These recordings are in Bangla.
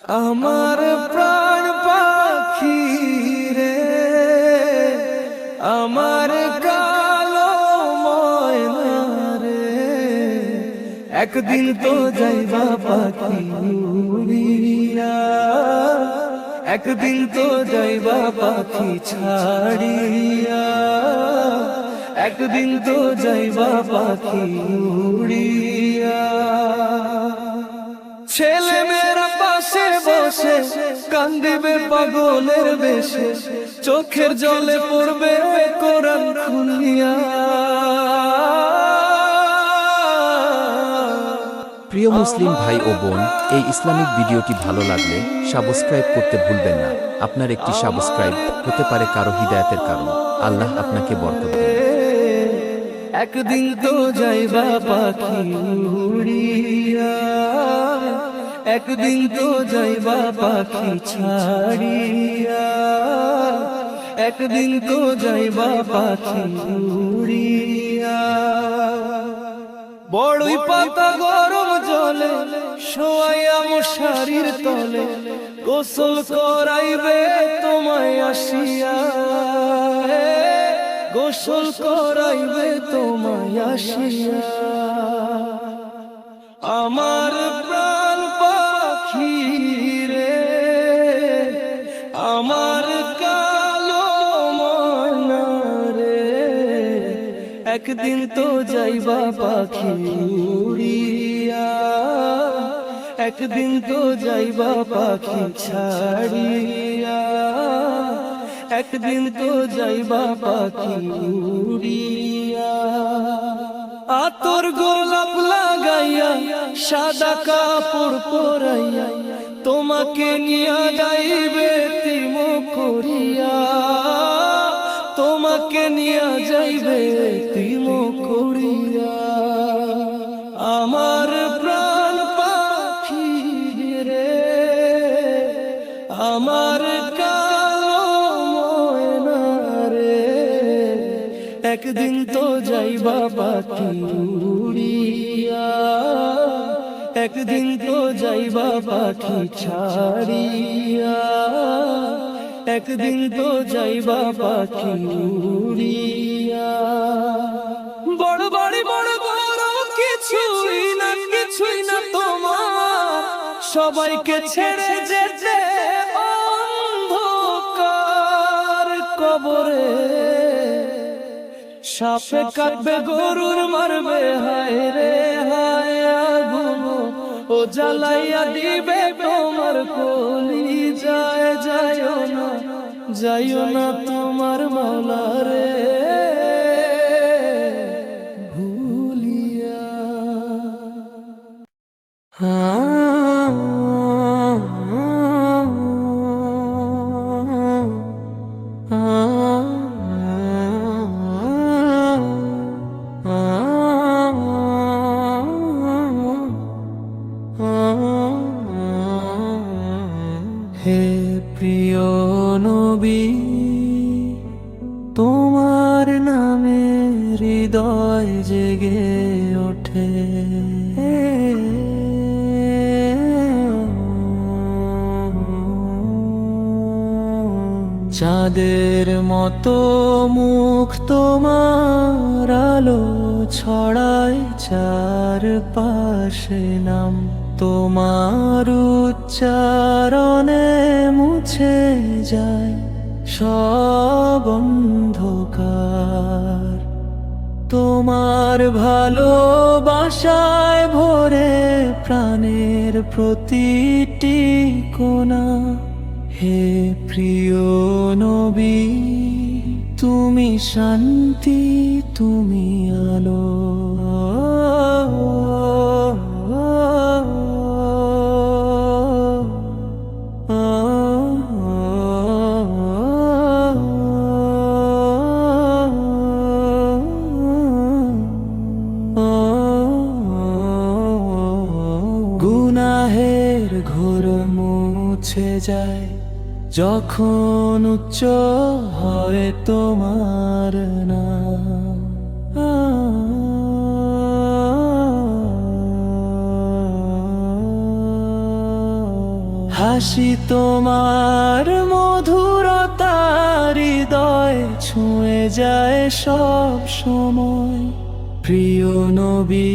আমার প্রাণ পাখি রে, আমার কালো ময়না রে, একদিন তো যাইবা পাখি উড়িয়া, একদিন তো যাইবা পাখি ছাড়িয়া, একদিন তো যাইবা পাখি উড়িয়া। ছেলে মেয়েরা পাশে বসে কান্দিবে পাগলের বেশে, চোখের জলে পড়বে কোরআন খুলিয়া। প্রিয় মুসলিম ভাই ও বোন, এই ইসলামিক ভিডিওটি ভালো লাগলে সাবস্ক্রাইব করতে ভুলবেন না। আপনার একটি সাবস্ক্রাইব হতে পারে কারো হিদায়াতের কারণ। আল্লাহ আপনাকে বরকত দিন। একদিন তো যাইবা পাখি উড়িয়া, একদিন তো যাইবা পাখি ছাড়িয়া, একদিন তো যাইবা পাখি উড়িয়া। বড়ই পাতা গরম জলে শোয়াইয়া মশারির তলে, গোসল করাইবে তোমায় আসিয়া, গোসল করাইবে তোমায় আসিয়া। আমার প্রাণ পাখি রে, আমার কালো ময়না রে, একদিন তো যাইবা পাখি উড়িয়া, একদিন তো যাইবা পাখি ছাড়িয়া, একদিন তো যাইবা পাখি উড়িয়া। আতর গোলাপ লাগাইয়া সাদা কাপড় পরাইয়া, তোমাকে নিয়া যাইবে তিম করিয়া, তোমাকে নিয়া যাইবে তিম করিয়া। আমার প্রাণ পাখি রে, আমার একদিন তো যাইবা পাখি উড়িয়া, একদিন তো যাইবা পাখি ছাড়িয়া, একদিন তো যাইবা পাখি উড়িয়া। বড় বাড়ি বড় বড় কিছুই না, কিছুই না তোমার, সবাইকে ছেড়ে যেতে অন্ধকার কবরে। সাপে কাটবে গরুর মারবে, হায় রে হায় আগুন ও জ্বালাইয়া দিবে তোমার কলি। যায় যাইও না, যাইও না তোমার মাওলা রে ভুলিয়া। হে প্রিয় নবী, তোমার নামে হৃদয় জেগে ওঠে। চাঁদের মতো মুখ তোমার, আলো ছড়ায় চারপাশে, নাম তোমার উচ্চারণে মুছে যায় সব অন্ধকার। তোমার ভালোবাসায় ভরে প্রাণের প্রতিটি কোণা। হে প্রিয় নবী, তুমি শান্তি, তুমি আলো। গুনাহের ঘোর মুছে যায় যখন উচ্চ হয় তোমার নাম। হাসি তোমার মধুরতা হৃদয় ছুঁয়ে যায় সব সময়। প্রিয় নবী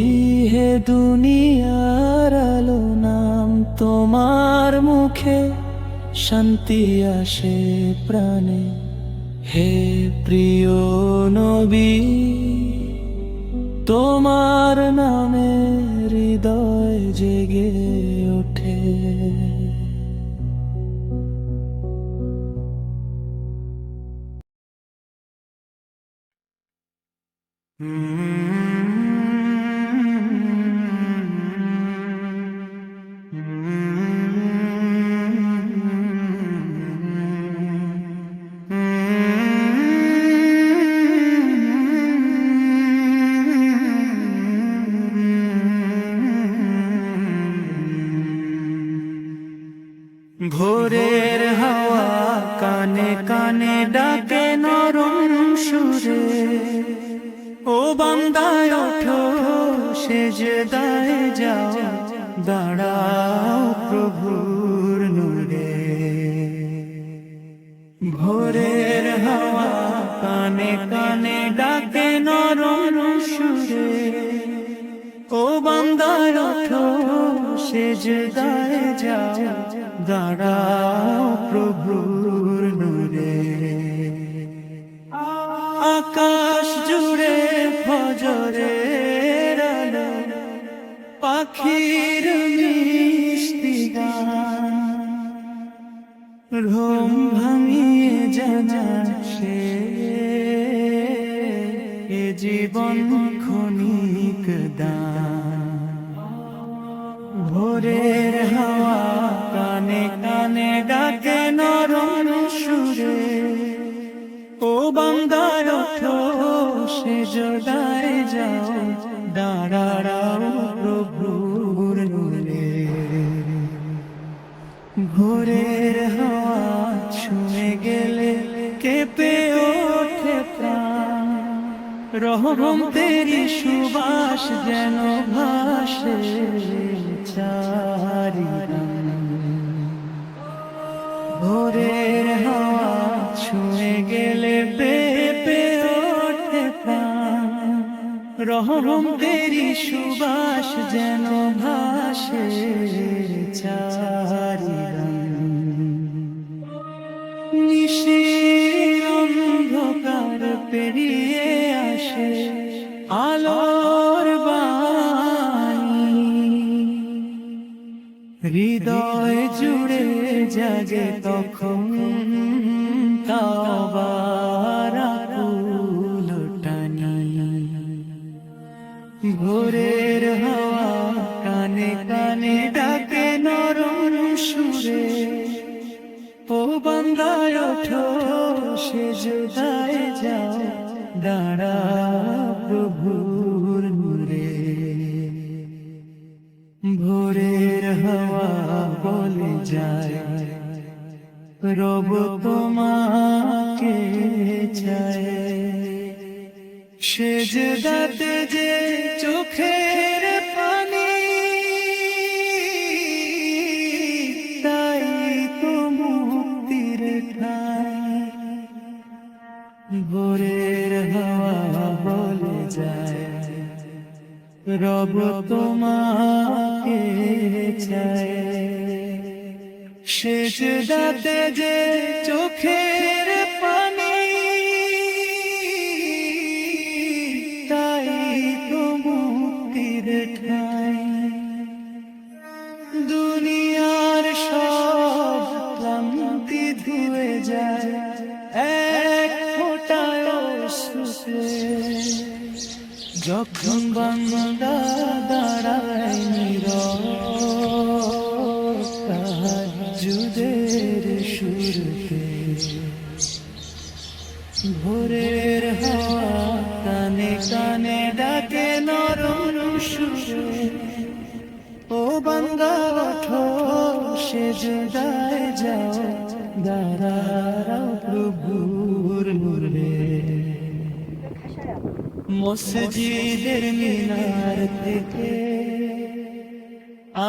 হে দুনিয়ার আলো, নাম তোমার মুখে শান্তি আসে প্রাণে। হে প্রিয় নবী, তোমার নামে হৃদয় জেগে ওঠে। ভোরের হাওয়া কানে কানে ডাকে নরম সুরে, ও বান্দায় ওঠো সেজদায় যাও, দাঁড়াও প্রভুর নূরে। ভোরের হাওয়া কানে কানে ডাকে নরম সুরে, ও বান্দায় ওঠো সেজদায় যাও, দাঁড়াও প্রভুর নূরে। আকাশ জুড়ে ফজরের আলো, পাখির মিষ্টি গান, ঘুম ভাঙিয়ে জানাসে এ জীবন ক্ষণিক দান। ভোরের হাওয়া কানে কানে ডাকে নরম সুরে, ও বান্দায় ওঠো সেজদায় যাও, দাঁড়াও প্রভুর নূরে। ভোরের হাওয়া ছুঁয়ে গেলে কেঁপে ওঠে প্রাণ, রহম তেরি সুবাস যেন ভাসে চারিদিন। ভোরের হাওয়া ছুঁয়ে গেলে কেঁপে ওঠে প্রাণ, রহম তেরি সুবাস যেন ভাসে চারিদিন। নিশির অন্ধকার পেরিয়ে আসে আলোর বাণী, হৃদয় জুড়ে জাগে তখন তাওবার আকুল টানি। ভোরের হাওয়া কানে কানে ডাকে নরম সুরে, ও বান্দায় ওঠো সেজদায় যাও, দাঁড়াও প্রভুর নূরে। ভোরের হাওয়া বলে যায় রব তোমাকে চায়, সেজদাতে যে চোখের পানি, তাই তো মুক্তির ঠাঁই। ভোরের হাওয়া বলে যায় রব তোমাকে চায়, সেজদাতে যে চোখের পানি, তাই তো মুক্তির ঠাঁই। দুনিয়ার সব ক্লান্তি ধুয়ে যায় এক ফোঁটায় অশ্রুতে, যখন বান্দা দাঁড়ায় নীরব তাহাজ্জুদের সুরতে। ভোরের হাওয়া কানে কানে ডাকে নরম সুরে, ও বান্দা ওঠো সেজদায় যাও, দাঁড়াও প্রভুর নূরে। মসজিদের মিনার থেকে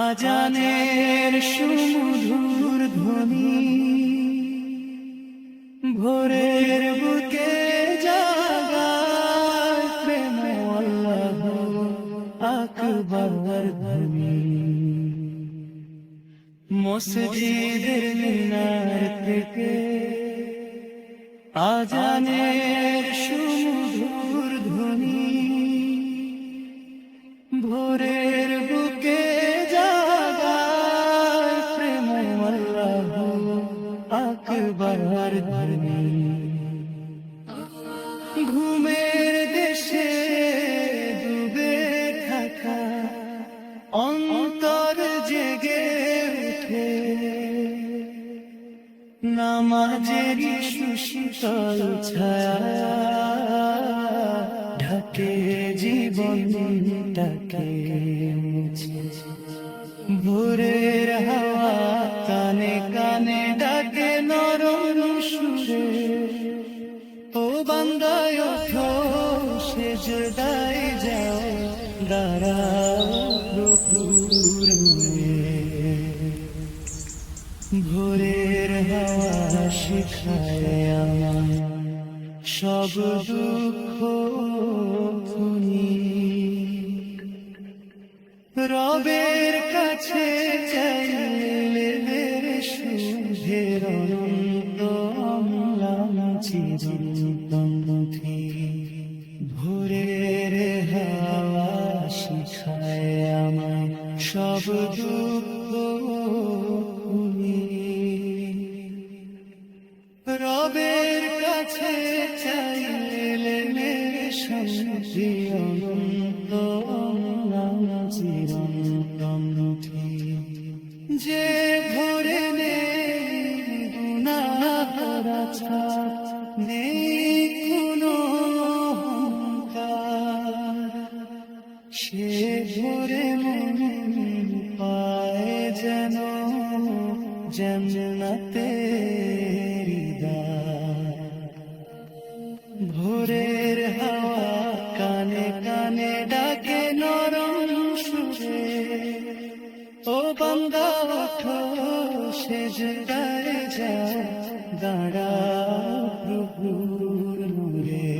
আজানের সুমধুর ধ্বনি ভোরের বুকে জাগায় প্রেম আল্লাহু আকবার ধ্বনি মসজিদের মিনার থেকে আজানের সুমধুর ধ্বনি ভোরের বুকে জাগায় প্রেম আল্লাহু আকবার ধ্বনি ঘুমের দেশে ডুবে থাকা অন্তর জেগে উঠে নামাজের সুশীতল ছায়া ঢাকে জীবনটাকে ভোরের হাওয়া কানে কানে ডাকে নরম সুরে ও বান্দায় ওঠো সেজদায় যাও দাঁড়াও প্রভুর মুখে ভোরের হাওয়া শিখায় আমায় সব দুঃখ ভুলি রবের কাছে চাইলে সুধের অনন্ত অম্লান চিরন্তন নথি ভোরের হাওয়া শিখায় আমায় সব দুঃখ ভুলি রবের কাছে চাইলে শান্তি অনন্ত অম্লান চিরন্তন নথি যে ভোরে নেই গুনাহ ছাপ নেই কোনো অহংকার সে ভোরে মন পায় যেন জান্নাতের দ্বার ভোরের হাওয়া কানে কানে ডাকে নরম সুরে ও বান্দা ওঠো সেজদায় যাও দাঁড়াও প্রভুর নূরে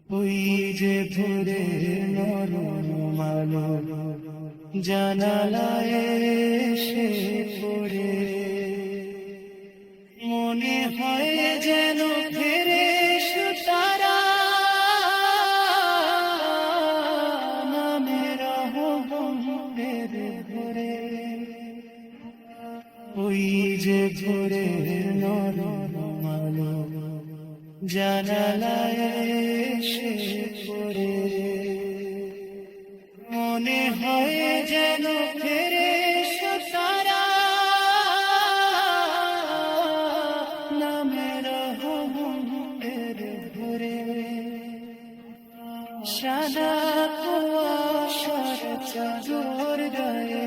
ওই যে ভোরের নরম আলো জানালায় এসে পড়ে মনে হয় যেন ফেরেশতারা নামের রহমতের ভোরে ওই যে ভোরের নরম আলো জানালায় এসে পড়ে মনে হয় যেন ফেরেশতারা নামের রহমতের ভোরে সাদা কুয়াশার চাদর গায়ে